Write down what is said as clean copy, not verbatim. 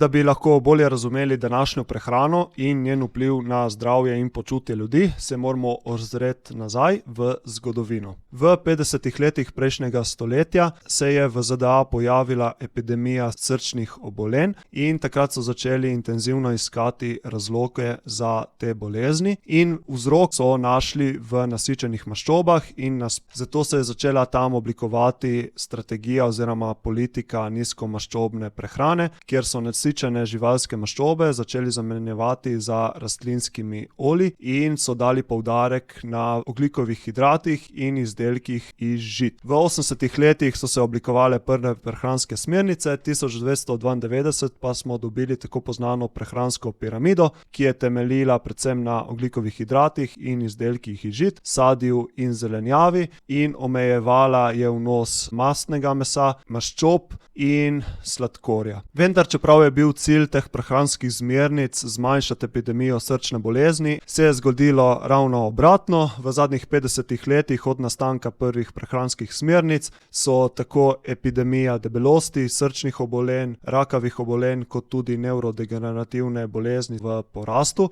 Da bi lahko bolje razumeli današnjo prehrano in njen vpliv na zdravje in počutje ljudi, se moramo ozreti nazaj v zgodovino. V 50. letih prejšnjega stoletja se je v ZDA pojavila epidemija srčnih obolenj in takrat so začeli intenzivno iskati razloge za te bolezni in vzrok so našli v nasičenih maščobah in zato se je začela tam oblikovati strategija oziroma politika nizkomaščobne prehrane, kjer so nasičene živalske maščobe začeli zamenjevati za rastlinskimi olji in so dali poudarek na ogljikovih hidratih in izdelkih iz žit. V 80. letih so se oblikovale prve prehranske smernice, 1992 pa smo dobili tako poznano prehransko piramido, ki je temeljila predvsem na ogljikovih hidratih in izdelkih iz žit, sadju in zelenjavi in omejevala je vnos mastnega mesa, maščob in sladkorja. Vendar, čeprav je bil cilj teh prehranskih smernic zmanjšati epidemijo srčne bolezni, se je zgodilo ravno obratno. V zadnjih 50 letih od nastanka prvih prehranskih smernic so tako epidemija debelosti, srčnih obolenj, rakavih obolenj kot tudi nevrodegenerativne bolezni v porastu.